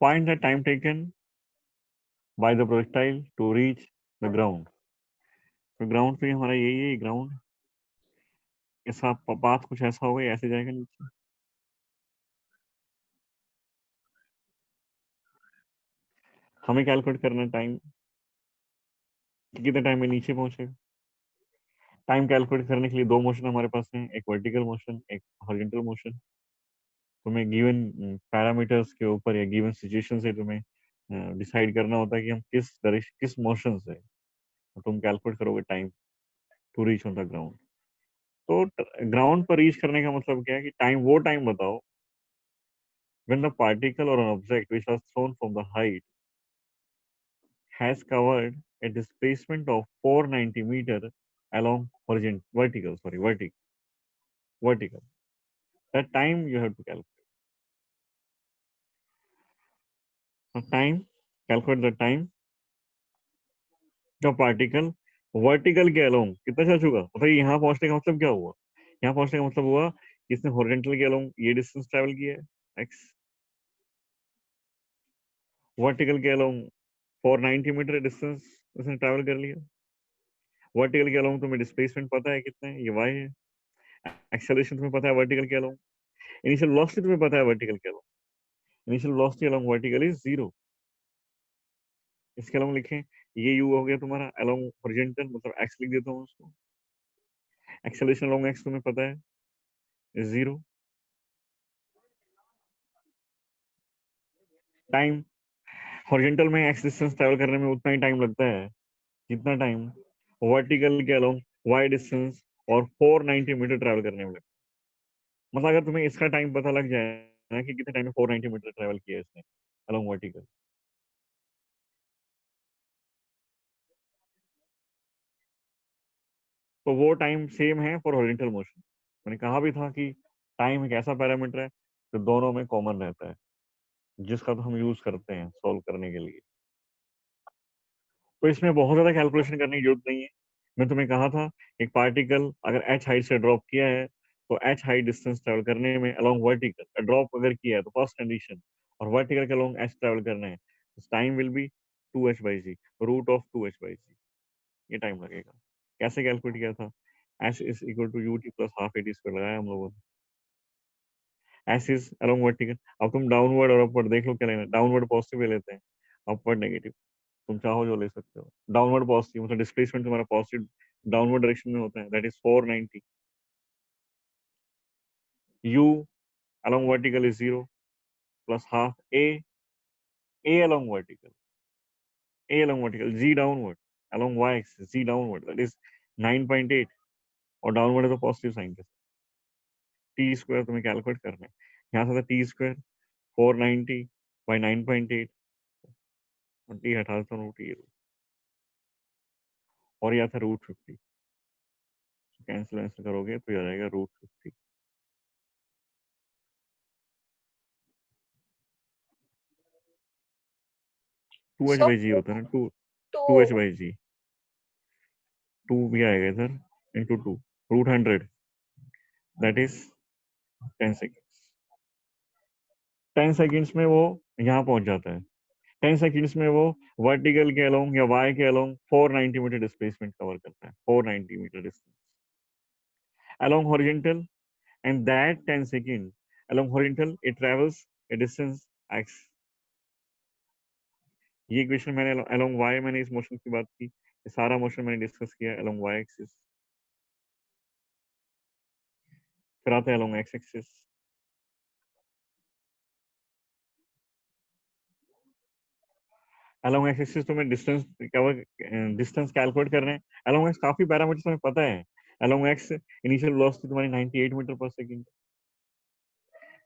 Find the time taken by the projectile to reach the ground. तो ground पे हमारा यही है, ग्राउंड ऐसा पाथ कुछ ऐसा होगा, ऐसे जाएगा नीचे। हमें कैलकुलेट करना टाइम, कितने टाइम में नीचे पहुंचेगा। टाइम कैलकुलेट करने के लिए दो मोशन हमारे पास हैं, एक वर्टिकल मोशन, एक हॉरिजॉन्टल मोशन। तुम्हें गिवन पैरामीटर्स के ऊपर या गिवन सिचुएशन से तुम्हें डिसाइड करना होता है कि हम किस मोशन से तुम कैलकुलेट करोगे time to reach on the ground. तो ग्राउंड पर रीच करने का मतलब क्या है कि वो टाइम बताओ when the particle or an object which was thrown from the height has covered a displacement of 490 meter along vertical. That time you have to calculate. So calculate the time the particle vertical के along कितना चल चुका, बताइए। यहाँ पहुंचने का मतलब क्या हुआ? यहाँ पहुंचने का मतलब हुआ कि इसने हॉरिजॉन्टल के अलोंग ये डिस्टेंस ट्रेवल किया है x, वर्टिकल के अलोंग 490 मीटर डिस्टेंस इसने ट्रेवल कर लिया। वर्टिकल के अलोंग तुम्हें डिस्प्लेसमेंट पता है कितना है, ये y है। एक्सेलरेशन तुम्हें पता है वर्टिकल के अलोंग। इनिशियल वेलोसिटी तुम्हें पता है वर्टिकल के along. Initial velocity along vertical is 0। इसके अलोंग लिखें, ये u हो गया तुम्हारा अलोंग हॉरिजॉन्टल, मतलब x लिख देता हूँ उसको। एक्सेलरेशन अलोंग x तुम्हें पता है 0। टाइम हॉरिजॉन्टल में x डिस्टेंस ट्रैवल करने में उतना ही टाइम लगता है जितना टाइम वर्टिकल के अलोंग y डिस्टेंस और 490 मीटर ट्रैवल करने में लगता है। मतलब अगर तुम्हें इसका टाइम पता लग जाए ना कि कितने टाइम में 490 मीटर ट्रैवल किया है इसने अलोंग वर्टिकल, तो वो टाइम सेम है फॉर हॉरिजॉन्टल मोशन। मैंने कहा भी था कि टाइम एक ऐसा पैरामीटर है जो दोनों में कॉमन रहता है, जिसका तो हम यूज करते हैं सॉल्व करने के लिए। तो इसमें बहुत ज्यादा कैलकुलेशन करने की जरूरत नहीं है। मैं तुम्हें कहा था, एक पार्टिकल अगर h हाइट से ड्रॉप किया है तो h हाइट डिस्टेंस ट्रेवल करने में अलोंग वर्टिकल ड्रॉप अगर किया है तो फर्स्ट कंडीशन, और वर्टिकल के अलोंग h ट्रेवल करना है तो time will be 2h/g, root of 2h/g। ये टाइम लगेगा। कैसे कैलकुलेट किया था? s is equal to ut plus half at square लगाया हम लोगों ने। s is along vertical. अब तुम डाउनवर्ड और अपवर्ड देख लो क्या लेना है। डाउनवर्ड पॉजिटिव ले लेते हैं, अपवर्ड नेगेटिव। तुम चाहो जो ले सकते हो। डाउनवर्ड पॉजिटिव मतलब डिस्प्लेसमेंट तुम्हारा पॉजिटिव डाउनवर्ड डायरेक्शन में होता है, that is 490। u along vertical is 0 plus half a along vertical, g downward along y axis, z downward, that is 9.8, और डाउनवर्ड है तो पॉजिटिव साइन के साथ। टी स्क्वायर तुम्हें कैलकुलेट करना है। यहाँ से था टी स्क्वायर 490 बाई 9.8, और टी हटा देता हूँ, टी और यह था √50। कैंसिल वैंसिल करोगे तो ये आ जाएगा √50। 2h So बाई जी होता है ना, two two H to by G, 2 भी आएगा इधर into 2, √100, that is 10 seconds. 10 seconds में वो यहाँ पहुंच जाता है। 10 सेकेंड्स में वो वर्टिकल के अलोंग या वाई के अलोंग 490 मीटर डिस्प्लेसमेंट कवर करता है, 490 meter distance along horizontal. And that 10 second along horizontal it travels a distance x। ये इक्वेशन मैंने अलोंग y, मैंने इस मोशन की बात की, ये सारा मोशन मैंने डिस्कस किया अलोंग y एक्सिस। फिर आते हैं along x axis. Along x axis तो मैं डिस्टेंस कैलकुलेट कर रहे हैं। अलोंग x काफी पैरामीटर्स हमें पता है। अलोंग x इनिशियल वेलोसिटी तुम्हारी 98 metre per second.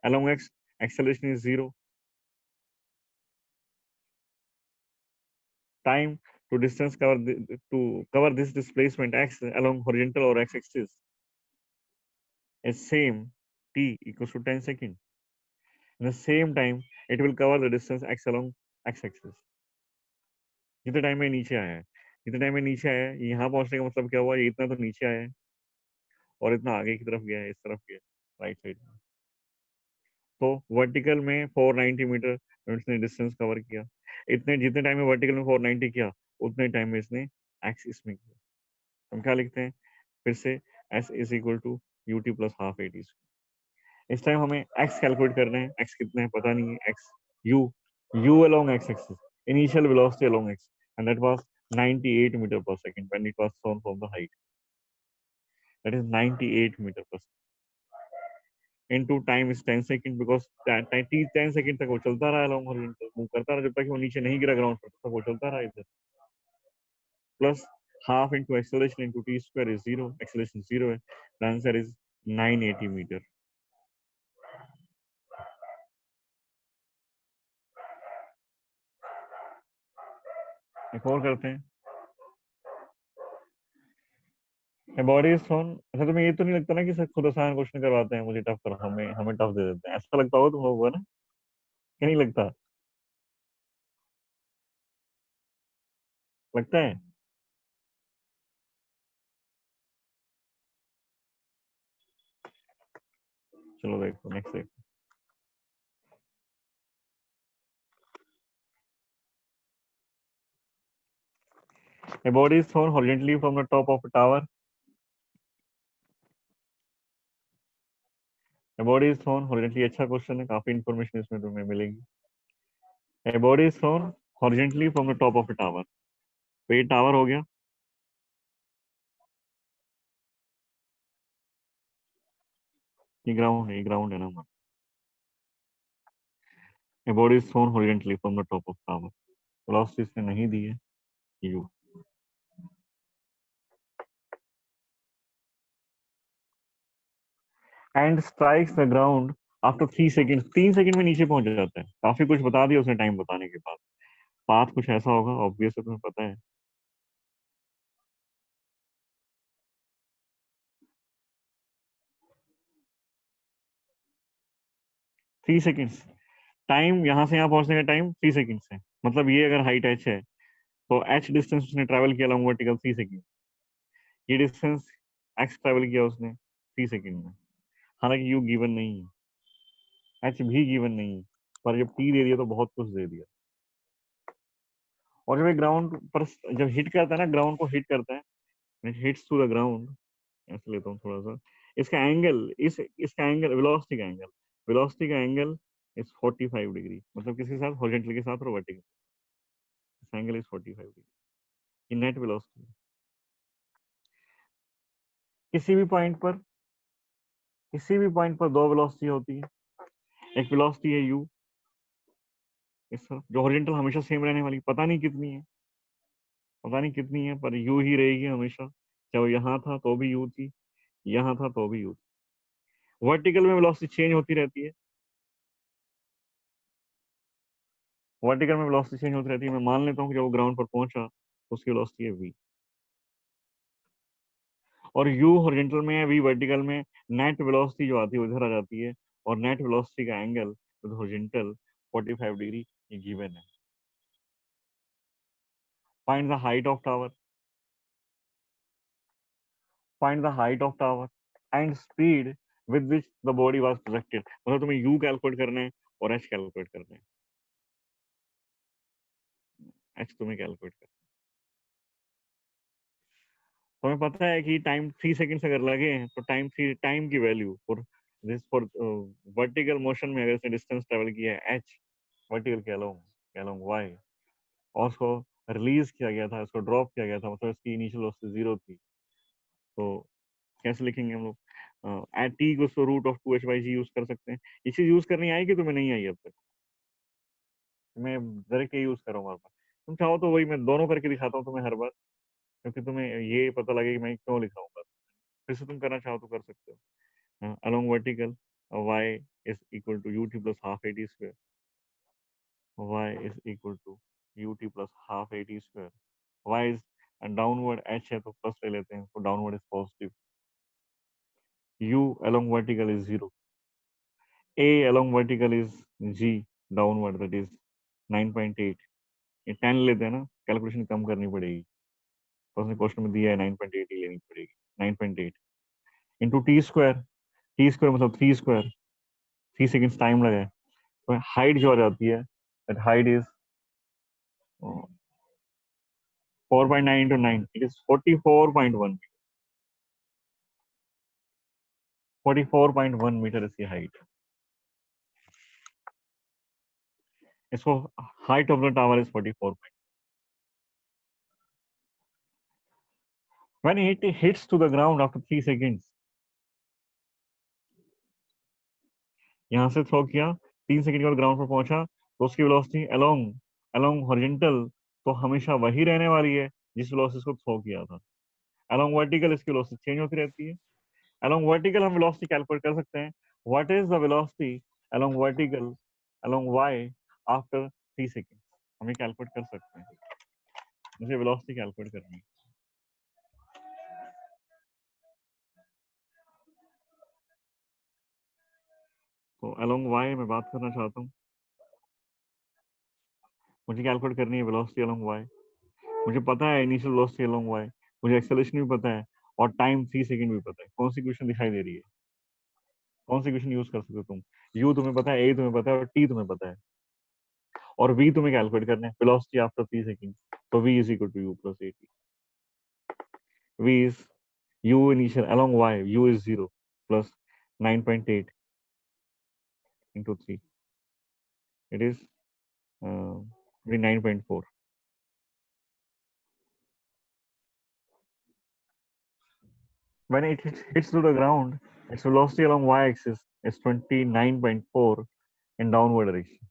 Along x acceleration is 0। Time to distance to cover this displacement x along horizontal or x axis is same, t equals to 10 seconds. In the same time it will cover the distance x along x axis। जितने time में नीचे आया है, जितने time में नीचे आया है, यहाँ पहुंचने का मतलब क्या हुआ, ये इतना तो नीचे आया है और इतना आगे की तरफ गया है, इस तरफ गया राइट साइड में। तो वर्टिकल में 490 मीटर इसने डिस्टेंस कवर किया। इतने जितने टाइम में वर्टिकल में 490 किया उतने टाइम में इसने एक्स इसमें किया। हम क्या लिखते हैं फिर से, S is equal to U T plus half A T. इस टाइम हमें एक्स कैलकुलेट करना है। एक्स कितना है पता नहीं है। X U along X axis, initial velocity along X, and that was 98 metre per second when it was thrown from the height, that is 98 metre per into time is 10 second, because 10 second तक वो चलता रहा along horizontal, move करता रहा जब तक वो नीचे नहीं गिरा ग्राउंड पर, तब तक वो चलता रहा इधर। Plus half into acceleration into T square is 0, acceleration 0 है, द आंसर इज 980 मीटर। एक और करते हैं। बॉडी इज थ्रोन, अच्छा तुम्हें ये तो नहीं लगता ना कि सर खुद आसान क्वेश्चन करवाते हैं, मुझे टफ कर, हमें हमें टफ दे देते हैं, ऐसा लगता हो तुम लोगों को ना? क्या नहीं लगता? लगता है? चलो देखो नेक्स्ट देखो। A body is thrown horizontally from the top of a tower. A body is thrown horizontally, अच्छा क्वेश्चन है, काफी इंफॉर्मेशन इसमें तुम्हें मिलेगी। A body is thrown horizontally from the top of a tower. तो ये टावर हो गया, ये ग्राउंड है, ये ग्राउंड है ना। A body is thrown horizontally from the top of tower. Velocity इसने नहीं दी है u, and strikes the ground after 3 seconds, 3 second में नीचे पहुंच जाता है। काफी कुछ बता दिया उसने टाइम बताने के बाद। पाथ कुछ ऐसा होगा, ऑब्वियस है, तुम्हें पता है। 3 सेकंड्स टाइम, यहाँ से यहाँ पहुंचने का टाइम 3 सेकंड्स है। मतलब ये अगर हाइट h है तो h डिस्टेंस उसने ट्रेवल किया लॉन्ग वर्टिकल 3 सेकंड, ये डिस्टेंस x ट्रेवल किया उसने 3 सेकंड में। हालांकि u गिवन नहीं है, h भी गिवन नहीं है, पर जब t दे दिया तो बहुत कुछ दे दिया। और जब ये ग्राउंड पर जब हिट करता है ना, ग्राउंड को हिट करता है, हिट्स टू द ग्राउंड, ऐसे लेता हूँ थोड़ा सा, इसका एंगल, इसका एंगल वेलोसिटी का एंगल इज 45 डिग्री, मतलब किसके साथ, हॉरिजॉन्टल के साथ और वर्टिकल, एंगल इज 45 डिग्री। ये नेट वेलोसिटी। किसी भी पॉइंट पर, किसी भी पॉइंट पर दो वेलोसिटी होती है। एक वेलोसिटी है u, इस तरफ, जो हॉरिजॉन्टल हमेशा सेम रहने वाली, पता नहीं कितनी है, पता नहीं कितनी है, पर u ही रहेगी हमेशा। चाहे वो यहाँ था तो भी u थी, यहाँ था तो भी u थी। वर्टिकल में वेलोसिटी चेंज होती रहती है, वर्टिकल में वेलोसिटी चेंज होती रहती है। मैं मान लेता हूँ कि जब वो ग्राउंड पर पहुंचा तो उसकी वेलोसिटी है v, और u हॉरिजॉन्टल में है, v वर्टिकल में। नेट वेलोसिटी जो आती है वो इधर आ जाती है, और नेट वेलोसिटी का एंगल विद हॉरिजॉन्टल 45 डिग्री ये गिवन है। Find the height of tower, find the height of tower and speed with which the body was projected. मतलब तुम्हें u कैलकुलेट करना है और h कैलकुलेट करना है, h तुम्हें कैलकुलेट करना है। तुम्हें पता है कि टाइम 3 सेकंड्स अगर लगे हैं तो टाइम की वैल्यू फॉर वर्टिकल मोशन में, अगर इसने डिस्टेंस ट्रेवल किया है h वर्टिकल के अलोंग y, और उसको रिलीज किया गया था, उसको ड्रॉप किया गया था, मतलब इसकी इनिशियल वेलोसिटी 0 थी, तो कैसे लिखेंगे हम लोग? एट टी को रूट ऑफ 2h/g यूज कर सकते हैं। ये चीज यूज करनी आई कि तुम्हें नहीं आई अब तक? मैं डायरेक्ट ये यूज करूंगा हर बार। तुम चाहो तो वही मैं दोनों करके दिखाता हूँ तुम्हें हर बार, क्योंकि तुम्हें ये पता लगे कि मैं क्यों लिख रहा हूँ। फिर से तुम करना चाहो तो कर सकते हो। Along vertical, y is equal to ut plus half at square, y is equal to ut plus half at square, y is downward, h है तो प्लस ले लेते हैं, तो downward is positive, u along vertical is 0, a along vertical is g downward, that is 9.8। ये 10 लेते हैं ना, कैलकुलेशन कम करनी पड़ेगी, तो उसने क्वेश्चन में दिया है 9.8 ही लेनी पड़ेगी। 9.8 into T square, T square मतलब 3 स्क्वायर, 3 सेकेंड्स टाइम लगा है, तो हाइट जो आ जाती है, that height is 4.9 into 9, it is 44.1, 44.1 meter इसकी हाइट। इसको height of the tower is 44। When it hits to the ground after 3 seconds, यहाँ से थ्रो किया, 3 सेकंड के बाद ग्राउंड पर पहुंचा, तो उसकी वेलोसिटी अलोंग अलोंग हॉरिजॉन्टल तो हमेशा वही रहने वाली है जिस वेलोसिटी को थ्रो किया था। अलोंग वर्टिकल इसकी वेलोसिटी चेंज होती रहती है। अलोंग वर्टिकल हम वेलोसिटी कैलकुलेट कर सकते हैं। What is the velocity along vertical along y after 3 second, हम ये कैलकुलेट कर सकते हैं। मुझे वेलोसिटी कैलकुलेट करनी है। तो अलोंग y मैं बात करना चाहता हूँ, मुझे कैलकुलेट करनी है वेलोसिटी अलोंग y। मुझे पता है इनिशियल वेलोसिटी अलोंग y, मुझे एक्सेलरेशन भी पता है और टाइम 3 सेकंड भी पता है। कौन सी इक्वेशन दिखाई दे रही है? कौन सी इक्वेशन यूज कर सकते हो तुम? u तुम्हें पता है, a तुम्हें पता है और t तुम्हें पता है, और v तुम्हें कैलकुलेट करना है, वेलोसिटी आफ्टर 3 सेकंड। तो v is equal to u plus at। v is u initial along y, u is 0 plus 9.8 into 3, it is 9.4. When it hits to the ground, its velocity along y-axis is 29.4 in downward direction,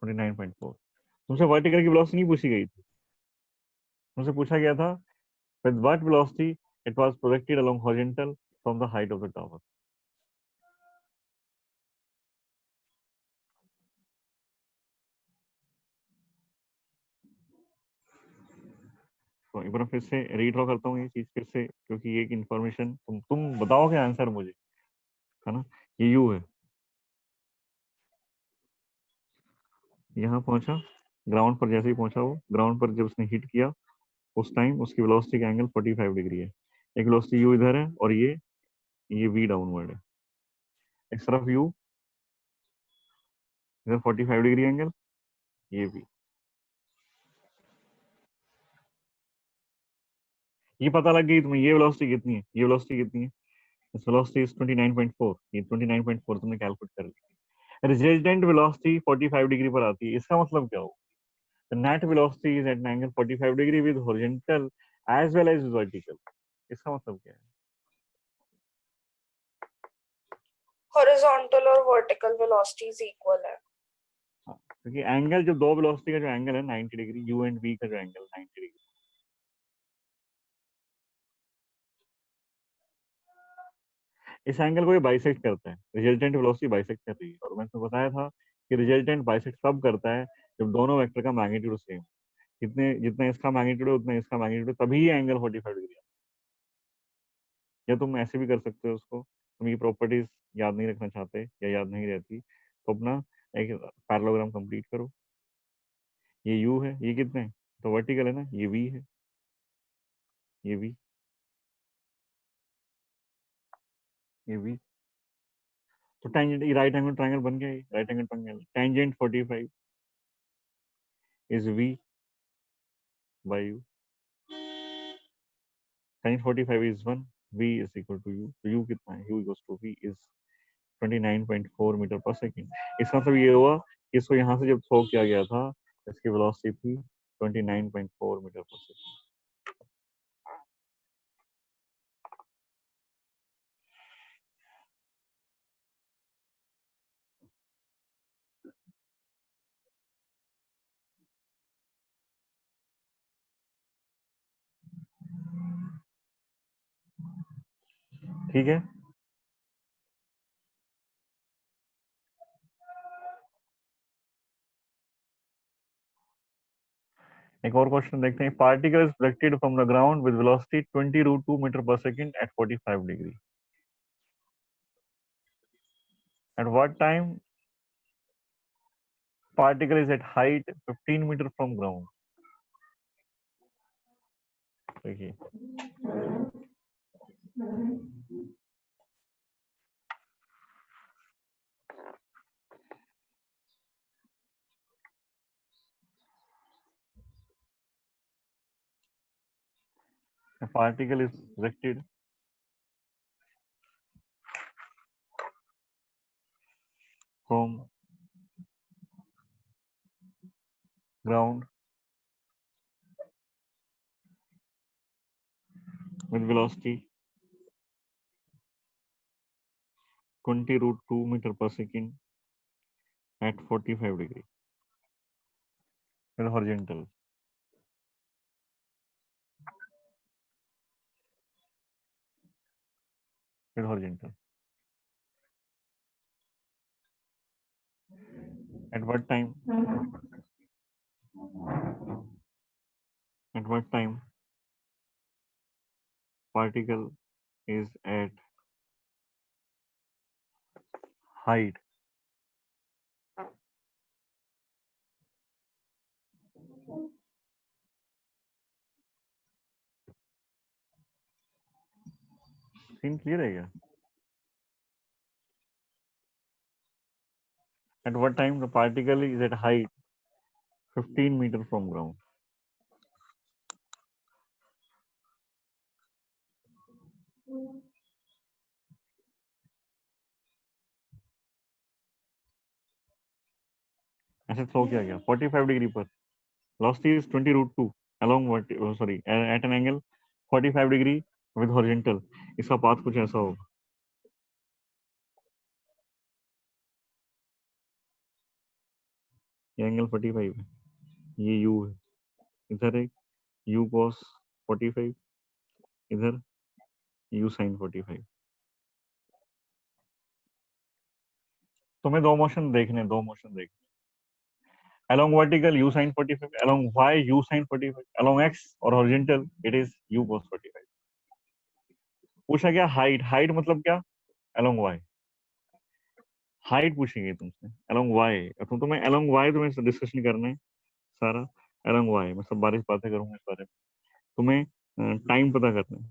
29.4। तुमसे vertical की velocity नहीं पूछी गई थी, तुमसे पूछा गया था with what velocity it was projected along horizontal from the height of the tower। तो एक बार फिर से रीड्रॉ करता हूँ ये चीज फिर से, क्योंकि ये इन्फॉर्मेशन तुम बताओगे आंसर मुझे, है ना। ये यू है, यहाँ पहुंचा, ग्राउंड पर जैसे ही पहुंचा, वो ग्राउंड पर जब उसने हिट किया उस टाइम उसकी वेलोसिटी का एंगल 45 डिग्री है। एक वेलोसिटी यू इधर है और ये वी डाउनवर्ड है। इस तरफ यू, इधर 45 डिग्री एंगल, ये वी। ये पता लग गई तुम्हें ये वेलोसिटी कितनी है, ये वेलोसिटी कितनी है। इस वेलोसिटी इज 29.4, ये 29.4 तुमने कैलकुलेट कर ली। रिजल्टेंट वेलोसिटी 45 डिग्री पर आती है, इसका मतलब क्या हो? The net velocity is at an angle 45 degree with horizontal as well as vertical। इसका मतलब क्या है? हॉरिजॉन्टल और वर्टिकल वेलोसिटीज इक्वल है। क्योंकि एंगल जो दो वेलोसिटी का जो एंगल है 90 डिग्री, यू एंड वी का जो एंगल 90 डिग्री, इस एंगल को ये बाइसेक्ट करता है। रिजल्टेंट वेलोसिटी बाइसेक्ट कर रही है, और मैंने तो बताया था कि रिजल्टेंट बाइसेक्ट कब करता है, जब दोनों वेक्टर का मैग्नीट्यूड सेम, जितने जितना इसका मैग्नीट्यूड है उतना इसका मैग्नीट्यूड है, तभी ये एंगल 45 डिग्री है। या तुम ऐसे भी कर सकते हो उसको, तुम ये प्रॉपर्टीज याद नहीं रखना चाहते या याद नहीं रहती, तो अपना एक पैरेललोग्राम कंप्लीट करो। ये u है, ये कितना है, तो वर्टिकल है ना, ये v है, ये v, ये v। तो टेंजेंट, ये राइट एंगल ट्रायंगल बन गया, right angle triangle, tangent 45 is v by u, tangent 45 is 1, v is equal to u। तो u कितना है, u equals to v is 29.4 meter per second. इसका मतलब ये हुआ कि इसको यहाँ से जब थ्रो किया गया था, इसकी वेलोसिटी थी 29.4 मीटर पर सेकंड। ठीक है, एक और क्वेश्चन देखते हैं। Particle is projected from the ground with velocity 20√2 metre per second at 45 degree. At what time particle is at height 15 meter from ground। देखिए, A particle is projected from ground with velocity 20 root 2 meter per second at 45 degree with horizontal. With horizontal. At what time? At what time particle is at height scene clear है क्या? At what time the particle is at height 15 meter from ground? ऐसे flow किया गया 45 degree पर. Velocity is 20 root 2 along at an angle 45 degree with horizontal. इसका path कुछ ऐसा होगा. ये एंगल 45 है, ये u है, इधर एक u cos 45, इधर u sin 45. तुम्हें दो मोशन देखने along vertical u sin 45, along y u sin 45, along x और horizontal it is u cos 45. पूछा गया हाइट मतलब क्या? along y. हाइट पूछेंगे तुमसे along y, तो तुम्हें along y तुम्हें डिस्कशन करना है सारा. along y मैं सब बारीक बातें करूंगा इस बारे में. तुम्हें टाइम पता करना है.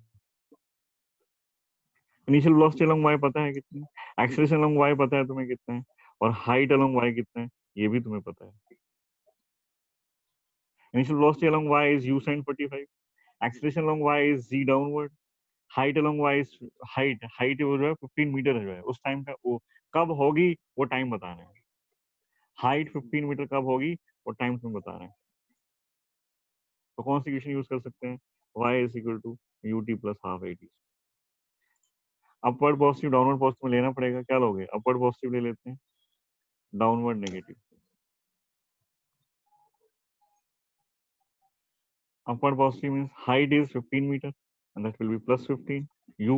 इनिशियल वेलोसिटी along y पता है कितनी, एक्सेलरेशन along y पता है तुम्हें कितना है, और हाइट along y कितना है ये भी तुम्हें पता है. Initial velocity along y is u sin 45, acceleration along y is z downward, height along y is height जो है 15 मीटर जो है उस टाइम का वो कब होगी वो टाइम बताना है. हाइट 15 मीटर कब होगी वो टाइम तुम्हें बताना है. तो कौन सी इक्वेशन यूज कर सकते हैं? y is equal to ut plus half at. Upward positive downward positive में लेना पड़ेगा. क्या लोगे? अपवर्ड पॉजिटिव ले लेते हैं, downward negative. Upward positive means height is 15 meter and that will be plus 15. U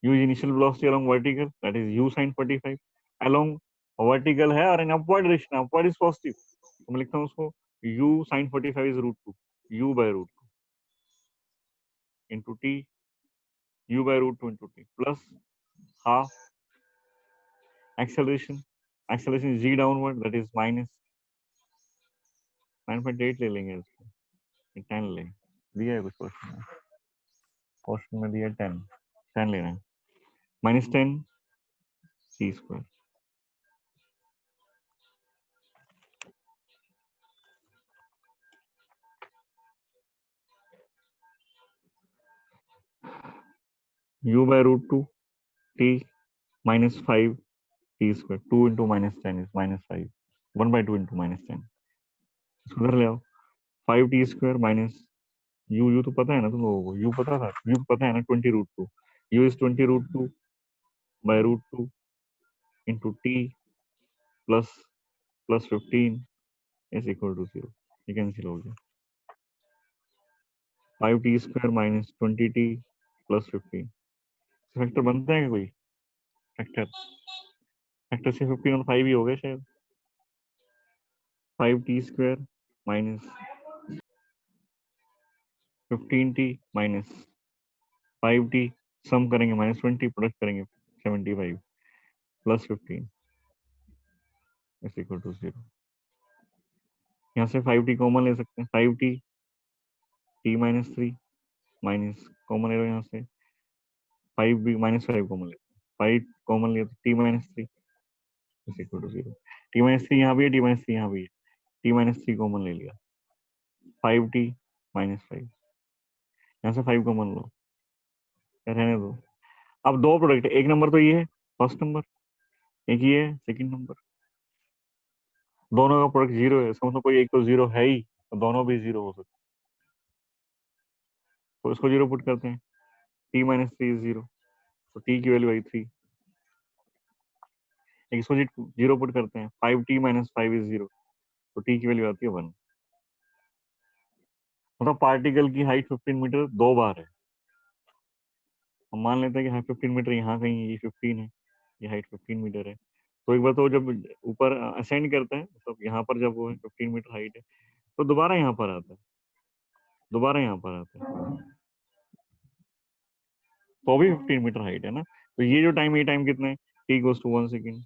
is initial velocity along vertical, that is u sin 45. Along vertical है और in upward direction, upward is positive, तो मैं लिखता हूँ उसको u sin 45 is root 2, u by root 2 into t, u by root 2 into t plus half acceleration is g downward, that is minus 9.8 ले लेंगे इसको, 10 लेंगे. दिया है कुछ क्वेश्चन में दिया 10 लेना है. minus 10 c square. u by root 2 t minus 5 t square. 2 into minus 10 is minus 5. 1 by 2 into minus 10. इसको उधर ले आओ. 5t square minus u तो पता है ना तुम लोगों को, u पता था, u पता है ना 20 root 2. u is 20 root 2 by root 2 into t plus 15 is equal to 0. ये कैंसिल हो गया. 5t square minus 20t plus 15. Factor बनता है कोई? फैक्टर से 15 और 5 ही हो गए शायद. 5t square minus 15t minus 5t सम करेंगे -20, प्रोडक्ट करेंगे 75 प्लस 15 इज इक्वल टू 0. यहाँ से 5t कॉमन ले सकते हैं. 5t t minus 3 minus common ले लो. यहाँ से 5 भी -5 कॉमन लेते हैं. 5 कॉमन लिया तो t minus 3 is equal to 0. t minus 3 यहाँ भी है, t minus 3 यहाँ भी है. t minus 3 कॉमन ले लिया. 5t minus 5 यहाँ से 5 कॉमन लो, रहने दो। अब दो प्रोडक्ट, एक नंबर तो ये है फर्स्ट नंबर, एक ये है सेकंड नंबर, दोनों का प्रोडक्ट 0 है, इसका मतलब कोई एक तो 0 है ही, तो दोनों भी 0 हो सकते हैं। तो इसको 0 पुट करते हैं, t माइनस 3 इज 0, तो t की वैल्यू आई 3। इसको 0 पुट करते हैं, 5t माइनस 5 इज 0, तो t की वैल्यू आती है 1। मतलब पार्टिकल की हाइट 15 मीटर दो बार है। हम मान लेते हैं कि हाइट 15 मीटर, यहाँ कहीं ये 15 है, ये हाइट 15 मीटर है। तो एक बार तो जब ऊपर असेंड करते हैं, मतलब यहाँ पर जब वो है 15 मीटर हाइट है, तो दोबारा यहाँ पर आता है, दोबारा यहाँ पर आता है, तो भी 15 मीटर हाइट है ना। तो ये जो टाइम, ये टाइम कितना है, t गोस टू 1 सेकेंड।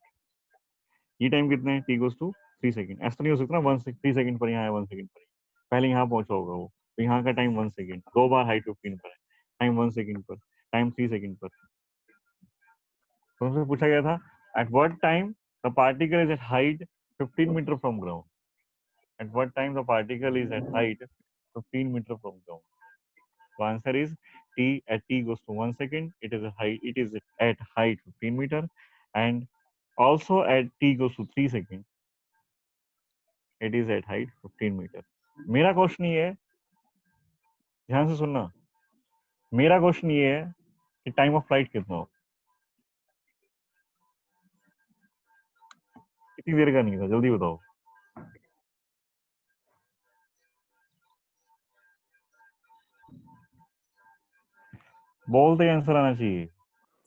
ये टाइम कितना है, t गोस टू 3 सेकेंड। ऐसा नहीं हो सकता ना 3 सेकेंड पर यहाँ है, 1 सेकेंड पर ही। पहले यहाँ पहुंचा होगा वो, तो यहाँ का टाइम 1 सेकेंड, दो बार हाइट 15 पर है, टाइम 1 सेकेंड पर, टाइम 3 सेकेंड पर। तो हमसे पूछा गया था, at what time the particle is at height 15 meter from ground. At what time the particle is at height 15 meter from ground. The answer is t at t goes to 1 second. It is a height. It is at height 15 meter, and also at t goes to 3 second. It is at height 15 meter. मेरा question ये है, ध्यान से सुनना, मेरा question ये है कि टाइम ऑफ फ्लाइट कितना हो। कितनी देर का नहीं था, जल्दी बताओ। बोलते आंसर आना चाहिए।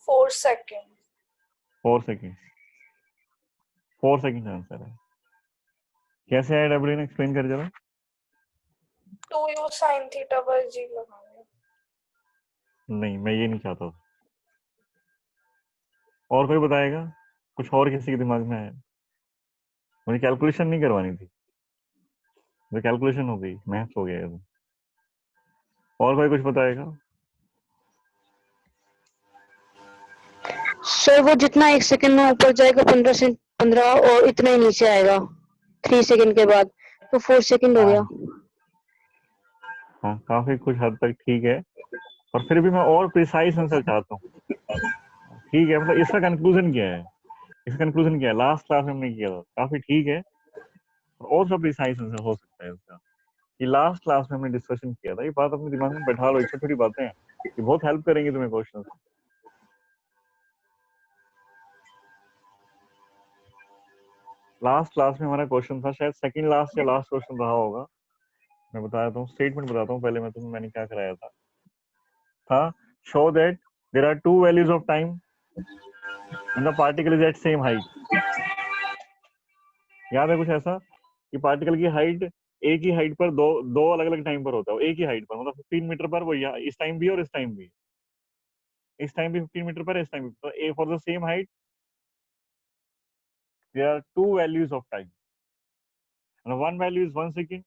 4 seconds. 4 सेकेंड, 4 सेकेंड आंसर है। कैसे आया डब्ल्यू ने, एक्सप्लेन कर जरा। 2u sin theta by g लगाऊंगा। नहीं, मैं ये नहीं चाहता था। और कोई बताएगा, कुछ और किसी के दिमाग में आया। मुझे कैलकुलेशन नहीं करवानी थी, मुझे कैलकुलेशन हो गई, मैथ्स हो गया है। और कोई कुछ बताएगा। सर वो जितना 1 सेकंड में ऊपर जाएगा 15 से 15 और इतना ही नीचे आएगा 3 सेकंड के बाद, तो 4 सेकंड हो गया। हाँ, काफी कुछ हद तक ठीक है, और फिर भी मैं और प्रिसाइज आंसर चाहता हूँ। ठीक है, मतलब इसका कंक्लूजन क्या है, इसका कंक्लूजन क्या है, लास्ट क्लास में हमने किया था, काफी ठीक है, और सब प्रिसाइज आंसर हो सकता है इसका। ये लास्ट क्लास में हमने डिस्कशन किया था, ये बात अपने दिमाग में बैठा लो, छोटी छोटी बातें हैं, ये बहुत हेल्प करेंगी तुम्हें क्वेश्चन। लास्ट क्लास में हमारा क्वेश्चन था, शायद सेकंड लास्ट या लास्ट क्वेश्चन रहा होगा। मैं बताता हूँ, स्टेटमेंट बताता हूँ पहले मैं तुम्हें, मैंने क्या कराया था show that there are two values of time when the particle is at same height. याद है कुछ ऐसा कि पार्टिकल की हाइट एक ही हाइट पर दो दो अलग अलग टाइम पर होता है, एक ही हाइट पर, मतलब 15 मीटर पर, वो यहाँ इस टाइम भी और इस टाइम भी, इस टाइम भी 15 मीटर पर, इस टाइम भी, तो a for the same height there are two values of time, and one value is 1 second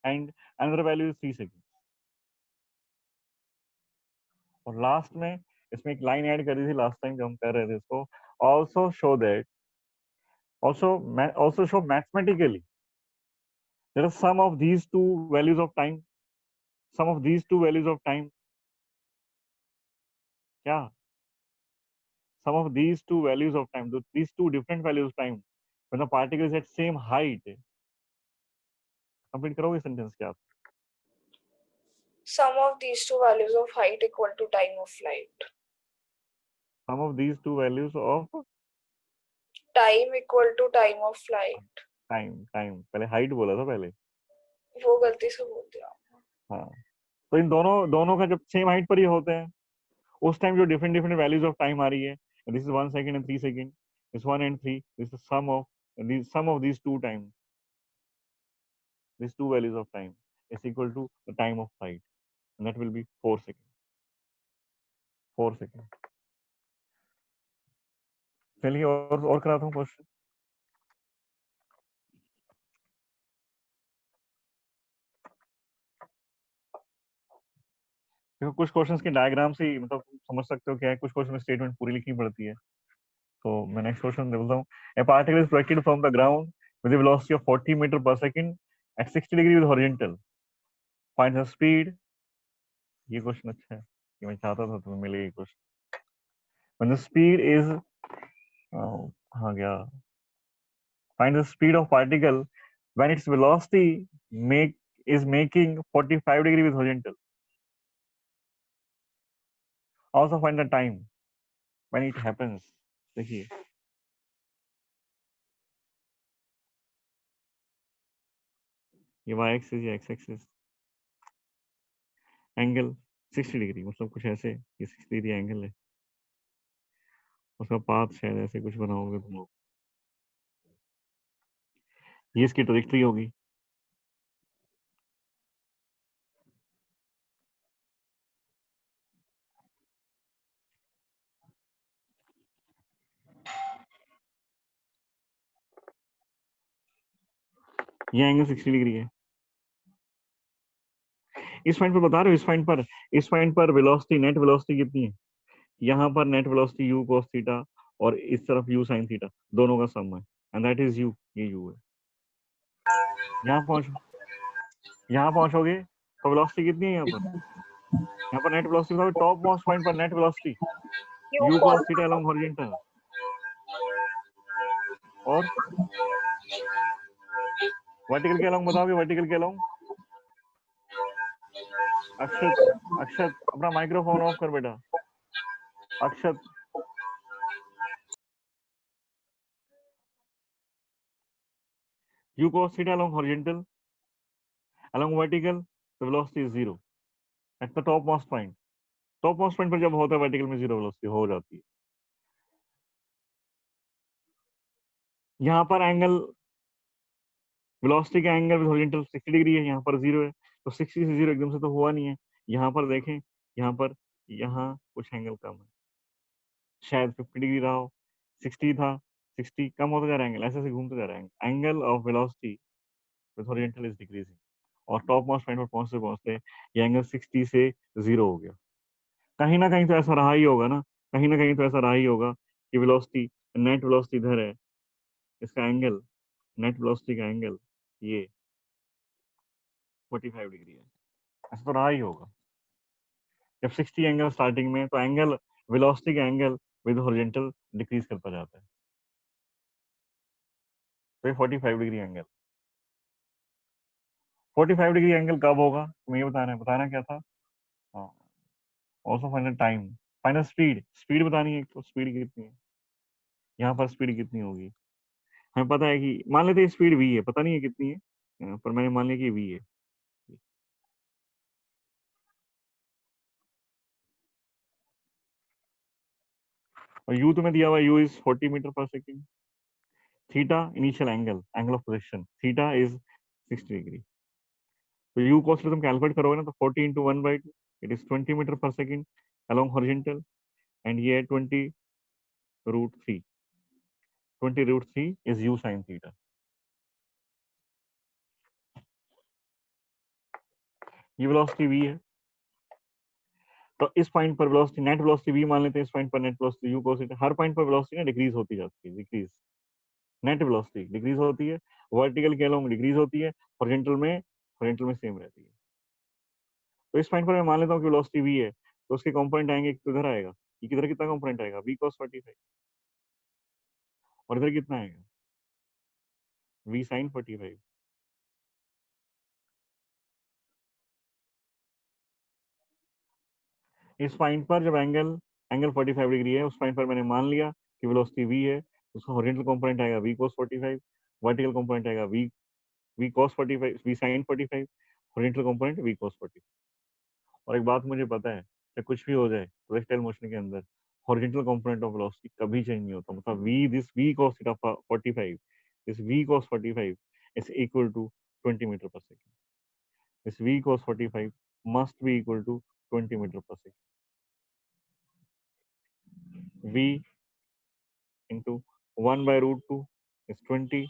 and another value is 3 seconds। और लास्ट में इसमें एक लाइन ऐड करी थी लास्ट टाइम जब हम कर रहे थे इसको, also show that, also show mathematically there are some of these two values of time, some of these two values of time, क्या, some of these two values of time, these two different values of time when the particle is at same height। Complete करोगे sentence क्या आप। Sum of these two values of height equal to time of flight. Some of these two values of Time equal to time of flight. Time पहले height बोला था पहले। वो गलती से बोल दिया। हाँ, तो इन दोनों दोनों का जब सेम हाइट पर ही होते हैं, उस टाइम जो different different values of time आ रही है, this is 1 second and 3 second, this 1 and 3, this is sum of these two time, these two values of time is equal to the time of flight, and that will be 4 seconds, 4 seconds। चलिए और कराता हूँ question. देखो कुछ questions के diagram से ही मतलब समझ सकते हो क्या है, कुछ क्वेश्चन में स्टेटमेंट पूरी लिखनी पड़ती है। तो मैं नेक्स्ट क्वेश्चन बोलता हूँ, ए particle is projected from the ground with a velocity of 40 meter per second at 60 degree with horizontal, find the speed ये क्वेश्चन अच्छा है, कि मैं चाहता था तुम्हें मिले ये question. When the speed is कहाँ गया, find the speed of particle when its velocity make is making 45 degree with horizontal. Also find the time when it happens. देखिए ये y एक्सिस या x एक्सिस, एंगल 60 डिग्री, मतलब कुछ ऐसे, ये 60 degree angle है, उसका पाथ शायद ऐसे कुछ बनाओगे तुम लोग, ये इसकी ट्रैजेक्टरी होगी। ये एंगल 60 डिग्री है। इस पॉइंट पर बता रहे हो, इस पॉइंट पर वेलोसिटी, नेट वेलोसिटी कितनी है? यहाँ पर net velocity u cos theta और इस तरफ u sin थीटा, दोनों का सम है, एंड दैट इज u, ये u है। यहाँ पहुंचोगे तो वेलोसिटी कितनी है? यहाँ पर नेट वेलोसिटी बताओ, टॉप मोस्ट पॉइंट पर net velocity u cos theta along horizontal, और वर्टिकल के अलोंग बताओगे, वर्टिकल के अलोंग। अक्षत अपना माइक्रोफोन ऑफ कर बेटा, अक्षत। u cos theta along horizontal, along vertical, the velocity is 0 at the topmost point. Topmost point पर जब होता है वर्टिकल में 0 वेलोसिटी हो जाती है। यहाँ पर एंगल, वेलोसिटी का एंगल विद हॉरिजॉन्टल 60 डिग्री है, यहाँ पर 0 है, तो 60 से 0 एकदम से तो हुआ नहीं है। यहाँ पर देखें, यहाँ पर, यहाँ कुछ एंगल कम है, शायद 50 डिग्री रहा हो, 60 था, 60 कम होता जा रहा है एंगल, ऐसे ऐसे घूमते जा रहा है angle of velocity with horizontal is decreasing, और टॉप मोस्ट पॉइंट पर पहुंचते पहुंचते ये एंगल 60 से 0 हो गया। कहीं ना कहीं तो ऐसा रहा ही होगा ना, कहीं ना कहीं तो ऐसा रहा ही होगा कि वेलोसिटी, नेट वेलोसिटी इधर है, इसका एंगल, नेट वेलोसिटी का एंगल ये 45 डिग्री है, ऐसा तो रहा ही होगा। जब 60 एंगल स्टार्टिंग में, तो एंगल, वेलोसिटी का एंगल विद हॉरिजॉन्टल डिक्रीज करता जाता है, तो ये 45 डिग्री एंगल, 45 डिग्री एंगल कब होगा तुम्हें ये बताना है। बताना क्या था? हाँ, also find time, find speed, speed बतानी है, तो स्पीड कितनी है, यहाँ पर स्पीड कितनी होगी। हमें पता है कि, मान लेते हैं स्पीड v है, पता नहीं है कितनी है, पर मैंने मान लिया कि v है, और u तुम्हें दिया हुआ, u is 40 metre per second, theta initial angle, angle of position, theta is 60 degree, तो u cos तुम कैलकुलेट करोगे ना, तो 40 into 1/2, it is 20 meter per second along horizontal, and ये 20√3, 20√3 इज u sin थीटा। ये वेलोसिटी v है, तो इस पॉइंट पर वेलोसिटी, नेट वेलोसिटी v मान लेते हैं, इस पॉइंट पर net velocity u cos theta, हर पॉइंट पर वेलोसिटी ना डिक्रीज होती जाती है, डिक्रीज, नेट वेलोसिटी डिक्रीज होती है, वर्टिकल के अलोंग डिक्रीज होती है, हॉरिजॉन्टल में सेम रहती है। तो इस पॉइंट पर मैं मान लेता हूँ कि वेलोसिटी v है, तो उसके कंपोनेंट आएंगे, एक तो इधर आएगा, ये किधर कितना कंपोनेंट आएगा, v cos 45, और इधर कितना आएगा, v sin 45। इस पॉइंट पर जब एंगल 45 डिग्री है, उस पॉइंट पर मैंने मान लिया कि वेलोसिटी v है, उसका हॉरिजॉन्टल कंपोनेंट आएगा v cos 45, वर्टिकल कंपोनेंट आएगा v cos 45, v sin 45, horizontal component v cos 45। और एक बात मुझे पता है, चाहे कुछ भी हो जाए प्रोजेक्टाइल मोशन के अंदर, हॉरिजॉन्टल कंपोनेंट ऑफ वेलोसिटी कभी चेंज नहीं होता, मतलब v cos theta 45, this v cos 45 is equal to 20 meter per second, this v cos 45 must be equal to 20 meter per second, v into 1/√2 is 20,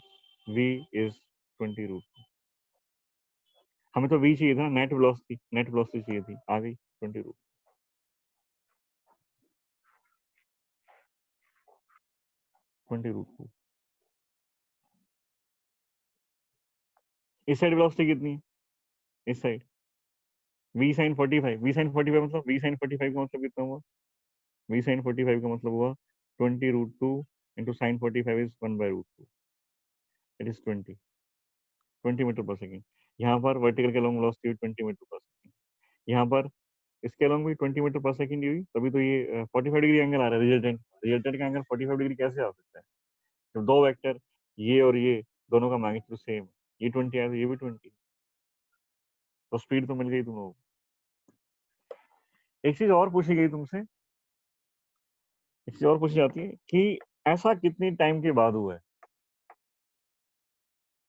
v is 20√2। हमें तो v चाहिए था, net velocity चाहिए थी, आ गई 20√2, 20√2। इस साइड वेलोसिटी कितनी है, इस side v sin 45, v sin 45 मतलब v sin 45 का मतलब कितना हुआ? v sin 45 का मतलब हुआ 20 root 2 into sine 45 is 1 by root 2, it is 20 meter per second. यहाँ पर वर्टिकल के along velocity 20 meter per second, यहाँ पर इसके लॉन्ग भी 20 मीटर पर सेकेंड हुई, तभी तो ये 45 डिग्री एंगल आ रहा है। रिजल्टेंट का एंगल 45 डिग्री कैसे आ सकता है? जब दो वेक्टर ये और ये दोनों का मैग्नीट्यूड सेम, ये 20 आया तो ये भी 20, तो स्पीड तो मिल गई तुम लोगों को। एक चीज और पूछी गई तुमसे, एक चीज और पूछी जाती है कि ऐसा कितनी टाइम के बाद हुआ है,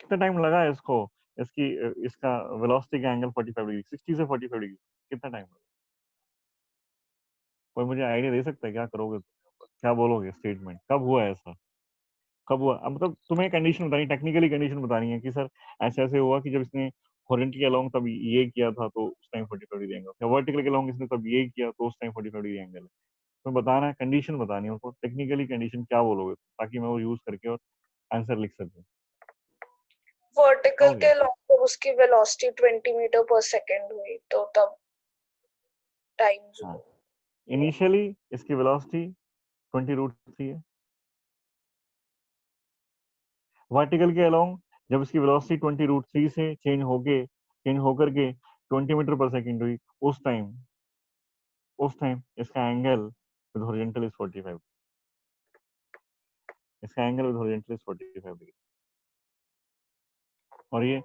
कितना टाइम लगा है इसको, इसका वेलोसिटी का एंगल 45 डिग्री, 60 से 45 डिग्री, कितना टाइम लगा? कोई मुझे आइडिया दे सकता है? क्या करोगे तुम? क्या बोलोगे स्टेटमेंट, कब हुआ ऐसा, कब हुआ? अब मतलब तुम्हें कंडीशन बतानी, टेक्निकली कंडीशन बतानी है कि सर ऐसे ऐसे हुआ कि जब इसने हॉरिजॉन्टल के अलोंग तब ये किया था तो उस टाइम 45 डिग्री एंगल, या वर्टिकल के अलोंग इसने तब ये किया तो उस टाइम 45 डिग्री एंगल है। तो बताना है, कंडीशन बतानी है उसको, टेक्निकली कंडीशन क्या बोलोगे ताकि मैं वो यूज करके और आंसर लिख सकूं। वर्टिकल हो के गया? लॉन्ग पर उसकी वेलोसिटी 20 मीटर पर सेकेंड हुई तो तब टाइम जो हाँ, इनिशियली इसकी वेलोसिटी 20 रूट 3 है, वर्टिकल के अलोंग जब इसकी वेलोसिटी 20 रूट 3 से चेंज होकर के 20 मीटर पर सेकेंड हुई, उस टाइम इसका एंगल विद हॉरिजॉन्टल इज 45, इसका angle with horizontal is 45 degree. और ये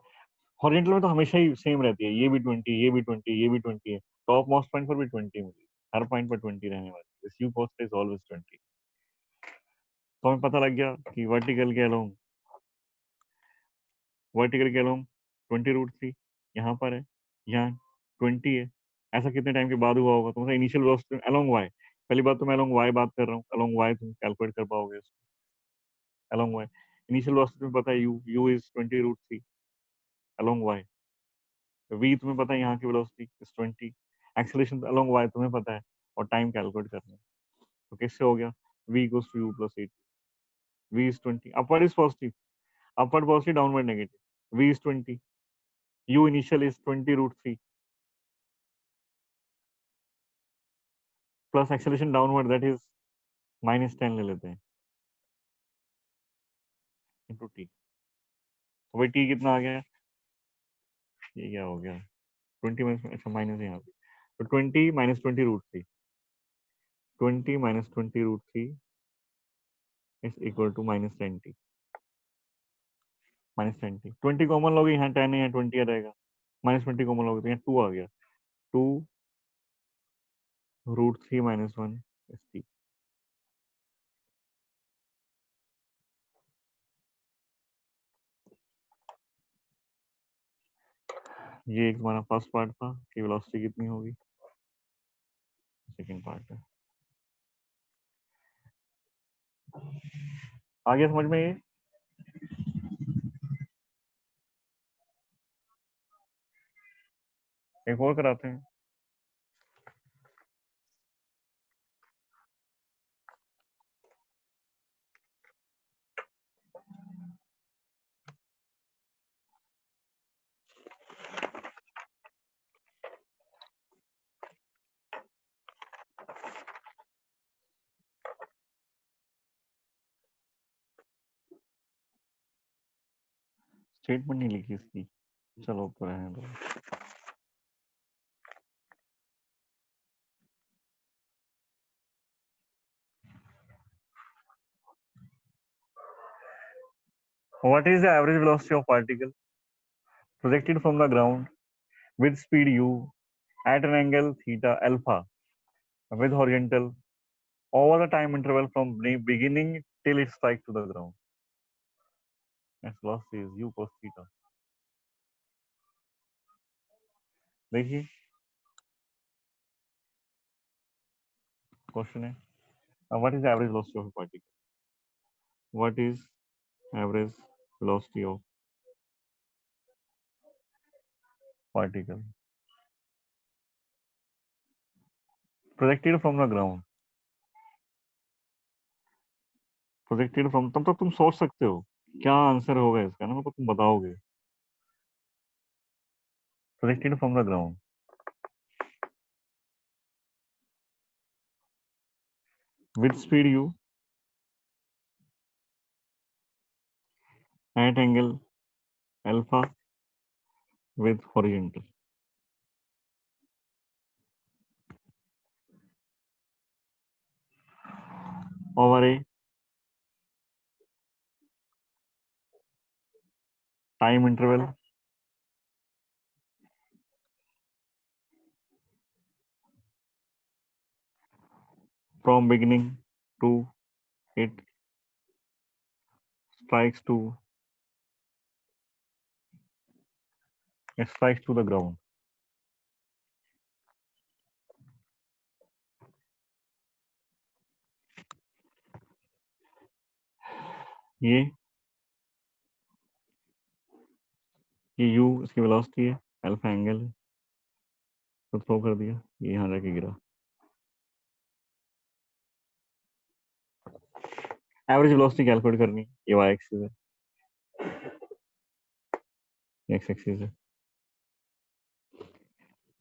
हॉरिजॉन्टल में तो हमेशा ही सेम रहती है, ये भी 20, ये भी 20, ये भी 20 है, टॉप मोस्ट पॉइंट पर भी 20 मिली, हर पॉइंट पर 20 रहने वाली, this u post is always 20। तो हमें पता लग गया कि वर्टिकल के अलोंग 20 रूट 3 यहाँ पर है, यहाँ 20 है, ऐसा कितने टाइम के बाद हुआ होगा? तो मतलब इनिशियल वेलोसिटी अलोंग y, पहली बात तो मैं अलोंग y बात कर रहा हूँ, अलोंग y तुम कैलकुलेट कर पाओगे इसको, अलोंग y इनिशियल वेलोसिटी तुम्हें पता है u is 20 root 3 along y, v तुम्हें पता है यहाँ की velocity is 20, acceleration along y तुम्हें पता है, और टाइम कैलकुलेट करना है। तो किससे हो गया? v equals to u plus 8, v is 20, upward is positive, upward positive, downward negative, v is 20, u initial is 20 root 3 plus acceleration downward that is -10 ले लेते हैं इंटू टी। तो भाई टी कितना आ गया? ये क्या हो गया? 20 माइनस, अच्छा माइनस यहाँ पे, तो 20 minus 20 root 3, 20 minus 20 root 3 is equal to -10 t, -10 t. 20 common लोगे, यहाँ 10 है, यहाँ 20 आ जाएगा, -20 कॉमन लोगे तो यहाँ 2 आ गया, 2 रूट 3 माइनस 1 इज टी। ये एक तुम्हारा फर्स्ट पार्ट था कि वेलोसिटी कितनी होगी, सेकंड पार्ट है। आ गया समझ में? ये एक और कराते हैं। स्टेटमेंट नहीं लिखी इसकी, चलो ऊपर है तो। What is the average velocity of particle projected from the ground with speed u at an angle theta alpha with horizontal over the time interval from beginning till it strikes to the ground? Its velocity is u cos theta. देखिए question है, what is the average velocity of a particle? What is average velocity of particle projected from the ground? Projected from, तब तक तुम सोच सकते हो क्या answer होगा इसका ना, मतलब तुम बताओगे। Projected from the ground with speed u at angle alpha with horizontal. Over a time interval from beginning to it strikes to the ground. ये u इसकी वेलोसिटी है, अल्फा एंगल है, तो थ्रो कर दिया, ये यहाँ जाके गिरा। एवरेज वेलोसिटी कैलकुलेट करनी है, ये y एक्सिस है, x एक्सिस है।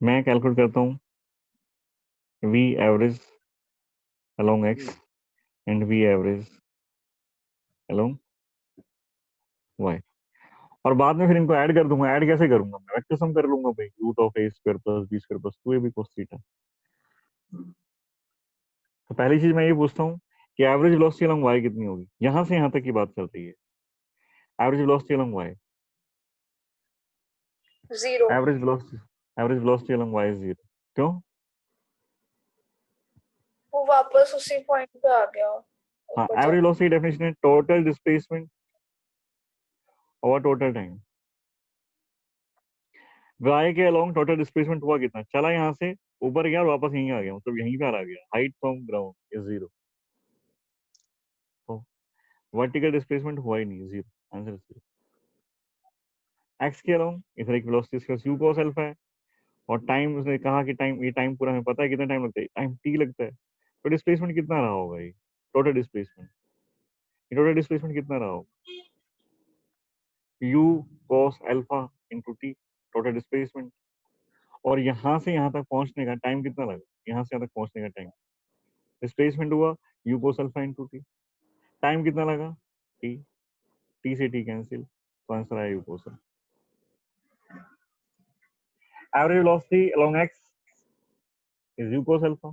मैं कैलकुलेट करता हूँ v average along x and v average along y, और बाद में फिर इनको ऐड कर दूंगा। ऐड कैसे करूंगा मैं? वेक्टर सम कर लूंगा भाई, root of a square plus b square plus 2ab cos theta. तो पहली चीज मैं ये पूछता हूँ कि एवरेज वेलोसिटी along y कितनी होगी। यहां से यहां तक की बात चल रही है। Average velocity along y, 0. Average velocity along y is 0। क्यों? वो वापस उसी पॉइंट पे आ गया। हाँ, ऊपर एवरेज जाके। वेलोसिटी डेफिनेशन है total displacement over total time. y के अलोंग टोटल डिस्प्लेसमेंट हुआ कितना? चला यहाँ से ऊपर गया और वापस यहीं आ गया, मतलब यहीं पे आ गया। हाइट फ्रॉम ग्राउंड इज 0, तो वर्टिकल डिस्प्लेसमेंट हुआ ही नहीं, 0, आंसर 0। x के अलोंग इधर एक वेलोसिटी इसका u cos अल्फा है, और टाइम उसने कहा कि टाइम, ये टाइम पूरा हमें पता है कितना टाइम लगता है, टाइम t लगता है। तो डिस्प्लेसमेंट कितना रहा होगा? ये टोटल डिस्प्लेसमेंट, ये टोटल डिस्प्लेसमेंट कितना रहा होगा? u cos alpha into T, total displacement. और यहाँ से यहाँ तक पहुंचने का टाइम कितना लगा? यहाँ से यहाँ तक पहुंचने का टाइम, डिस्प्लेसमेंट हुआ u cos alpha into T, time कितना लगा? t, t से t कैंसिल, तो आंसर आया u cos alpha. Average velocity along x is u cos alpha,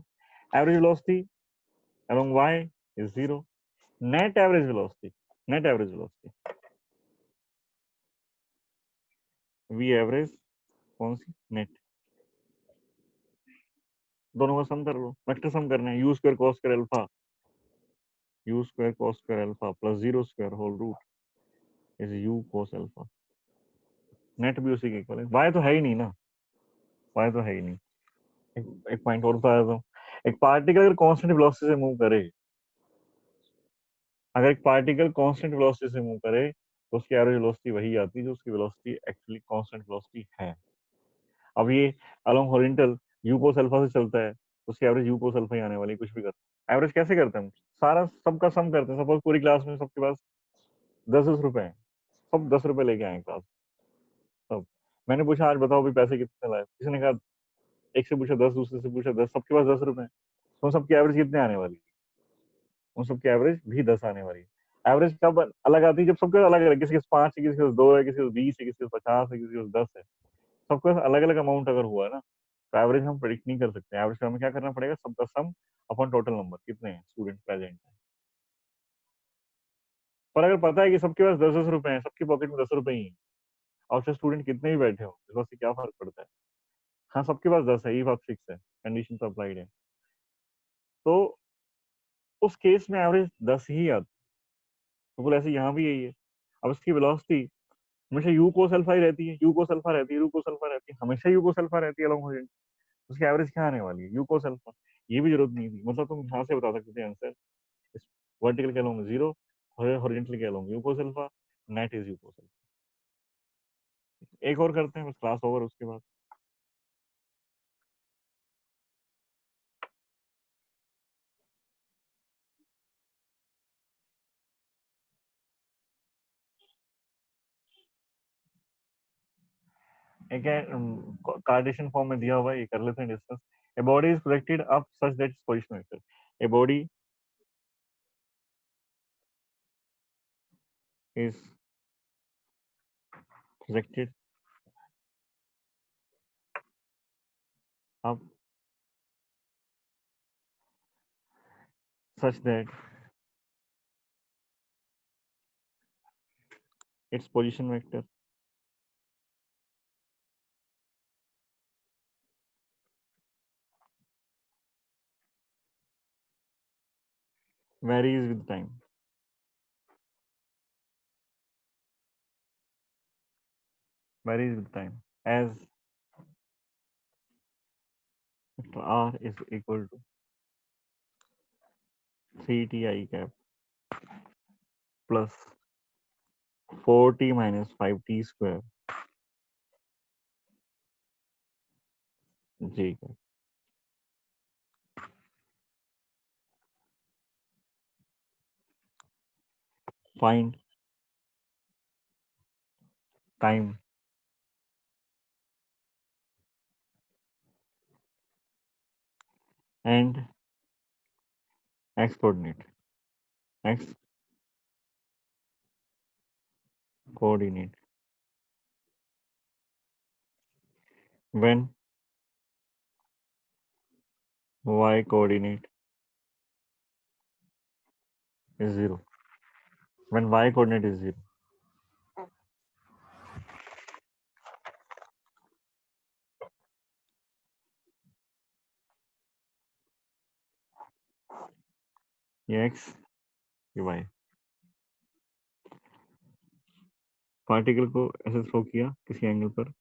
average velocity along y is 0, net average velocity v average कौन सी? Net. दोनों का सम कर लो, vector sum करना है। u square cos square alpha, u square cos square alpha plus 0 square whole root is u cos alpha. Net भी उसी के equal है। y तो है ही नहीं ना, y तो है ही नहीं। एक पॉइंट और बता देता हूँ, एक पार्टिकल अगर कांस्टेंट वेलोसिटी से मूव करे, अगर एक पार्टिकल कांस्टेंट वेलोसिटी से मूव करे, तो उसकी एवरेज वेलोसिटी वही आती है जो उसकी वेलोसिटी एक्चुअली कांस्टेंट वेलोसिटी है। अब ये along horizontal u cos alpha से चलता है, तो उसकी एवरेज u cos अल्फा ही आने वाली, कुछ भी करते हैं। एवरेज कैसे करते हैं हम? सारा सबका सम करते हैं। सपोज पूरी क्लास में सबके पास 10-10 रुपए हैं, सब 10 रुपए लेके आए क्लास, सब। मैंने पूछा आज बताओ भी पैसे कितने लाए, किसी ने कहा, एक से पूछा 10, दूसरे से पूछा 10, सबके पास 10 रुपए हैं। तो उन सबकी एवरेज कितने आने वाली? उन सबकी एवरेज भी 10 आने वाली है। एवरेज कब अलग आती है? जब सबके अलग अलग, किसी के 5 है, किसी के 2 है, किसी के 20 है, किसी के 50 है, किसी के 10 है, सबका अलग अलग अमाउंट अगर हुआ है ना, तो एवरेज हम प्रेडिक्ट नहीं कर सकते। एवरेज हमें क्या करना पड़ेगा? सबका सम अपॉन टोटल नंबर, कितने हैं स्टूडेंट प्रेजेंट है। पर अगर पता है कि सबके पास 10-10 रुपए हैं, सबकी पॉकेट में 10 रुपए ही है, और फिर स्टूडेंट कितने भी बैठे हो, इस बात से क्या फर्क पड़ता है? हाँ, सबके पास 10 है, ये बात फिक्स है, कंडीशन तो अप्लाइड है। तो उस केस में एवरेज 10 ही आती है। तो बोले ऐसे यहाँ भी यही है। अब इसकी वेलोसिटी हमेशा u cos अल्फा ही रहती है, u cos अल्फा रहती है, u cos अल्फा रहती है, हमेशा u cos अल्फा रहती है अलोंग होरिजॉन्टल। उसकी एवरेज क्या आने वाली है? u cos alpha. ये भी जरूरत नहीं थी, मतलब तुम यहाँ से बता सकते थे आंसर, वर्टिकल के अलोंग 0, हॉरिजॉन्टल के along u cos alpha, net is u cos alpha. एक और करते हैं, बस क्लास ओवर उसके बाद। एक है कार्टेशियन फॉर्म में दिया हुआ है, ये कर लेते हैं discuss. A body is projected up such that its position vector, a body is projected up such that its position vector varies with time. Varies with time as vector r is equal to 3t I cap plus 4t minus 5t square j cap. Find time and x coordinate. X coordinate when y coordinate is 0. When y coordinate is 0. ये x ये y. Particle को ऐसे throw किया किसी angle पर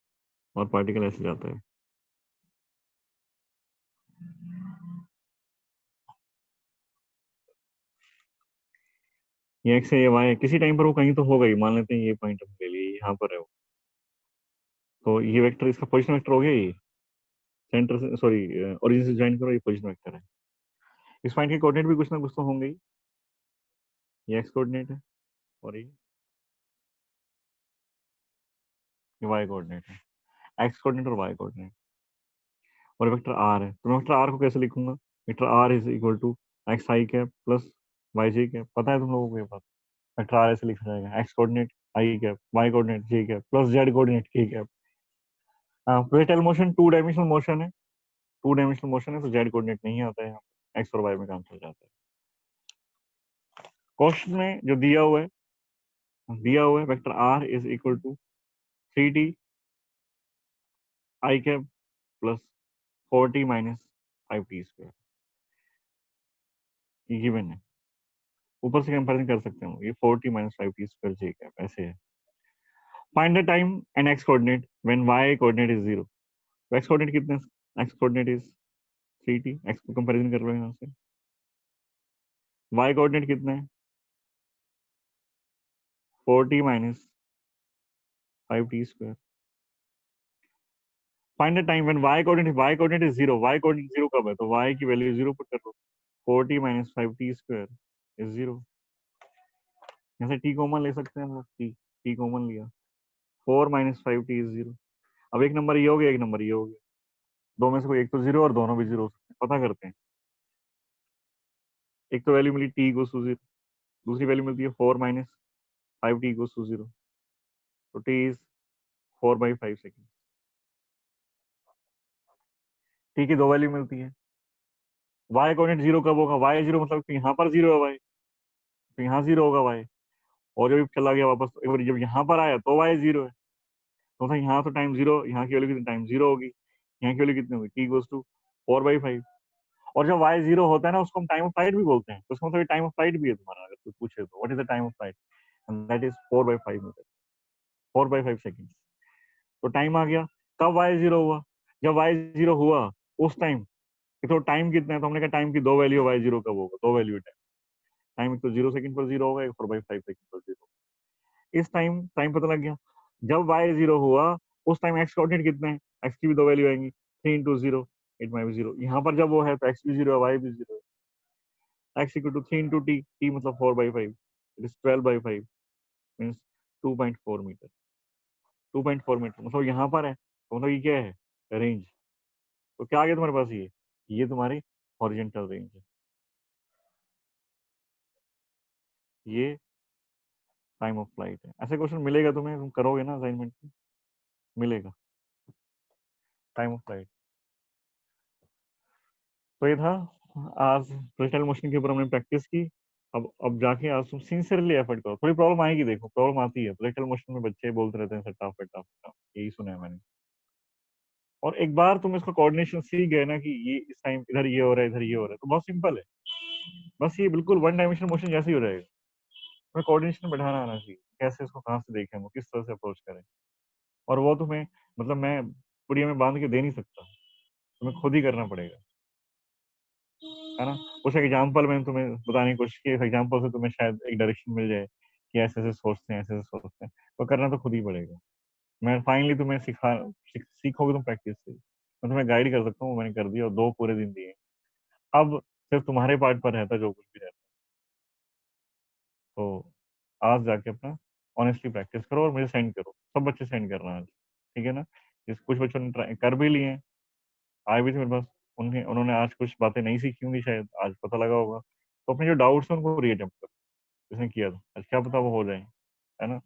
और particle ऐसे जाता है. ये x है ये y है. किसी टाइम पर वो कहीं तो होगा ही. मान लेते हैं ये पॉइंट हम ले लिए यहाँ पर है वो. तो ये वेक्टर इसका पोजीशन वेक्टर हो गया. ये सेंटर से सॉरी ओरिजिन से ज्वाइन करो. ये पोजीशन वेक्टर है. इस पॉइंट के कोऑर्डिनेट भी कुछ ना कुछ तो होंगे ही. ये एक्स कोऑर्डिनेट है और ये वाई कोऑर्डिनेट है. एक्स कोऑर्डिनेट और वाई कोऑर्डिनेट और वेक्टर आर है. तो मैं वेक्टर आर को कैसे लिखूंगा? Vector R is equal to X I cap plus Y J cap. पता है तुम लोगों को ये बात? वेक्टर आर ऐसे लिखा जाएगा X coordinate I cap Y coordinate J cap plus Z coordinate के cap. Projectile motion 2 dimensional motion है. 2 डायमेंशनल मोशन है तो जेड कोऑर्डिनेट नहीं आता है. एक्स और वाई में काम चल जाता है. क्वेश्चन में जो दिया हुआ है vector R is equal to 3t I cap plus 4t minus 5t square. ये गिवन है. ऊपर से कंपैरिजन कर सकते हैं. ये 4t माइनस 5t स्क्वायर जे कैप ऐसे है. Find the time and x coordinate when y coordinate is 0. तो एक्स कोऑर्डिनेट कितना है? X coordinate is 3t. X को कंपैरिजन कर लो यहाँ से. y कोऑर्डिनेट कितना है? 4t minus 5t square. Find the time when y coordinate is 0. y coordinate 0 कब है? तो y की वैल्यू 0 पुट कर दो. 4t minus 5t square is 0. यहाँ से t कॉमन ले सकते हैं हम लोग. t कॉमन लिया. 4 माइनस 5t इज 0. अब एक नंबर ये हो गया एक नंबर ये हो गया. दो में से कोई एक तो 0 और दोनों भी 0 हो सकते हैं. पता करते हैं. एक तो वैल्यू मिली t इक्वल्स टू 0. दूसरी वैल्यू मिलती है 4 माइनस 5t इक्वल्स टू 0. तो t इज 4/5 सेकेंड. t की दो वैल्यू मिलती है. y कोऑर्डिनेट 0 कब होगा? y 0 मतलब कि यहाँ पर 0 है y. तो यहाँ 0 होगा y. और जब चला गया वापस एक बार जब यहाँ पर आया तो y 0 है. तो था यहाँ तो टाइम 0. यहाँ की वैल्यू कितनी? टाइम 0 होगी. यहाँ की वैल्यू कितनी होगी? t equals to 4/5. और जब y 0 होता है ना उसको हम टाइम ऑफ फ्लाइट भी बोलते हैं. तो उसका मतलब टाइम ऑफ फ्लाइट भी है तुम्हारा. अगर कोई पूछे तो what is the time of flight? And that is 4/5 metre. 4/5 second. तो टाइम आ गया. कब y 0 हुआ? जब y 0 हुआ उस टाइम. तो टाइम कितना है? तो हमने कहा टाइम की दो वैल्यू. y 0 कब होगा? दो वैल्यू टाइम. टाइम एक तो 0 सेकंड पर 0 होगा. एक 4/5 सेकंड पर 0. इस टाइम टाइम पता लग गया. जब y 0 हुआ उस टाइम x कोऑर्डिनेट कितना है? x की भी दो वैल्यू आएंगी. 3 into 0 इट माइट बी 0. यहाँ पर जब वो है तो x भी 0 है y भी 0 है. x equal to 3 into t. t मतलब 4/5. It is 12/5 means 2.4 metre. 2.4 metre मतलब यहाँ पर है. तो मतलब ये क्या है? रेंज. तो क्या आ गया तुम्हारे पास? ये तुम्हारी हॉरिजॉन्टल रेंज है. ये टाइम ऑफ फ्लाइट है। ऐसे क्वेश्चन मिलेगा तुम्हें, तुम करोगे ना असाइनमेंट में, मिलेगा टाइम ऑफ फ्लाइट। तो ये था आज प्रोजेक्टाइल मोशन के ऊपर हमने प्रैक्टिस की। अब जाके आज तुम सिंसियरली एफर्ट करो। थोड़ी प्रॉब्लम आएगी, देखो प्रॉब्लम आती है प्रोजेक्टाइल मोशन में, बच्चे बोलते रहते हैं सर टफ है टफ है, यही सुना है मैंने। और एक बार तुम इसका कोऑर्डिनेशन सीख गए ना कि ये इस टाइम इधर ये हो रहा है, इधर ये हो रहा है, तो बहुत सिंपल है। बस ये बिल्कुल वन डायमेंशनल मोशन जैसे ही हो जाएगा। तुम्हें कोऑर्डिनेशन बढ़ाना आना चाहिए, कैसे इसको कहाँ से देखें, वो किस तरह से अप्रोच करें। और वो तुम्हें मतलब मैं पुड़िया में बांध के दे नहीं सकता, तुम्हें खुद ही करना पड़ेगा, है ना। उस एग्जाम्पल में तुम्हें बताने की कोशिश की, इस एग्जाम्पल से तुम्हें शायद एक डायरेक्शन मिल जाए कि ऐसे ऐसे सोचते हैं, ऐसे ऐसे सोचते हैं। तो करना तो खुद ही पड़ेगा। मैं फाइनली तुम्हें सीखोगे तुम प्रैक्टिस से। मैं तुम्हें गाइड कर सकता हूँ, मैंने कर दिया और 2 पूरे दिन दिए। अब सिर्फ तुम्हारे पार्ट पर रहता जो कुछ भी रहता। तो आज जाके अपना ऑनेस्टली प्रैक्टिस करो और मुझे सेंड करो, सब बच्चे सेंड करना आज, ठीक है ना। जिस कुछ बच्चों ने ट्राई कर भी लिए हैं, आए भी थे मेरे पास, उन्होंने आज कुछ बातें नहीं सीखी होंगी, शायद आज पता लगा होगा। तो अपने जो डाउट्स हैं उनको रीअटेम्प्ट करो, जिसने किया था आज, क्या पता वो हो जाए, है ना।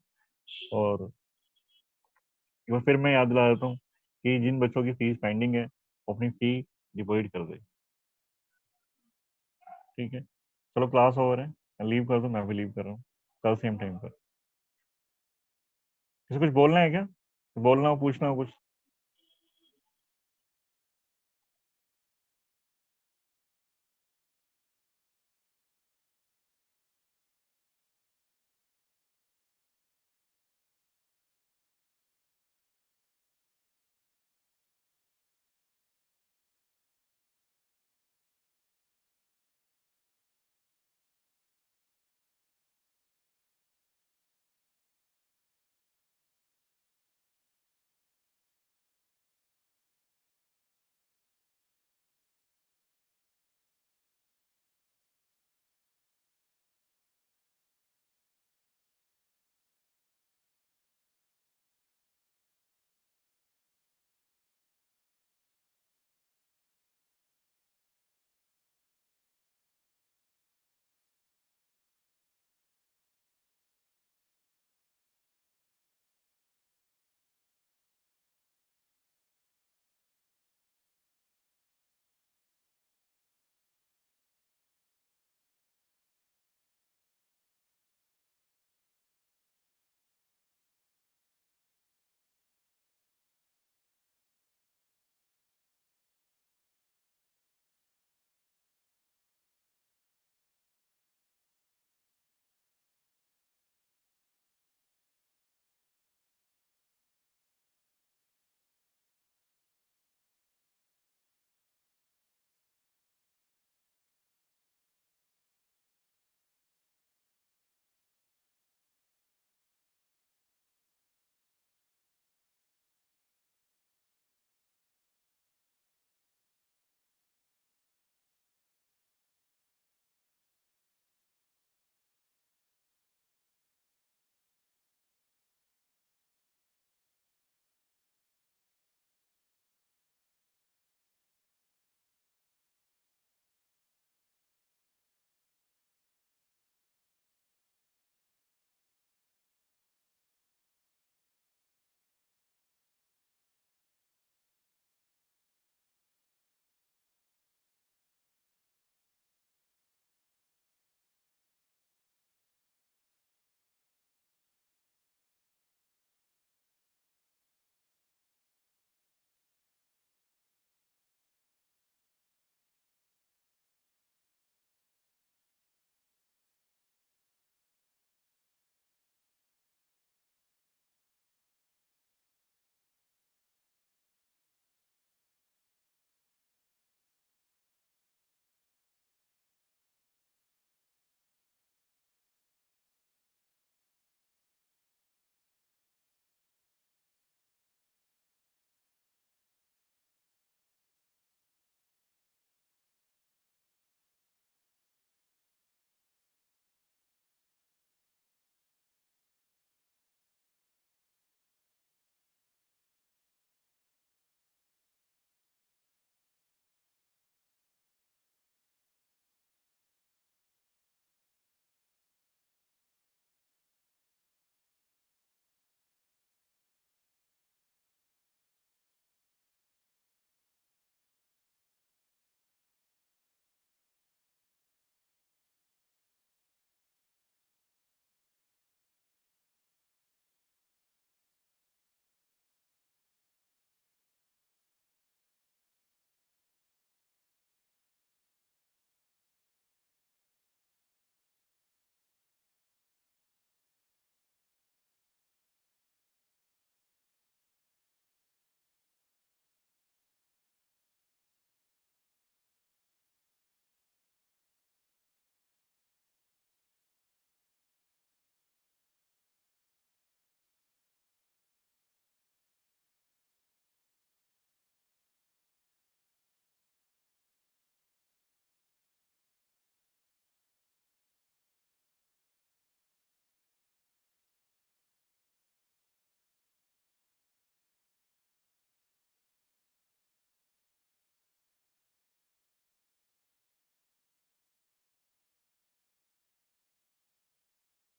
और एक बार फिर मैं याद दिला देता हूँ कि जिन बच्चों की फीस पेंडिंग है वो अपनी फी डिपॉजिट कर दे, ठीक है। चलो क्लास ओवर है, लीव कर दो, मैं भी लीव कर रहा हूँ। कल सेम टाइम पर। किसी कुछ बोलना है क्या? बोलना हो, पूछना हो कुछ?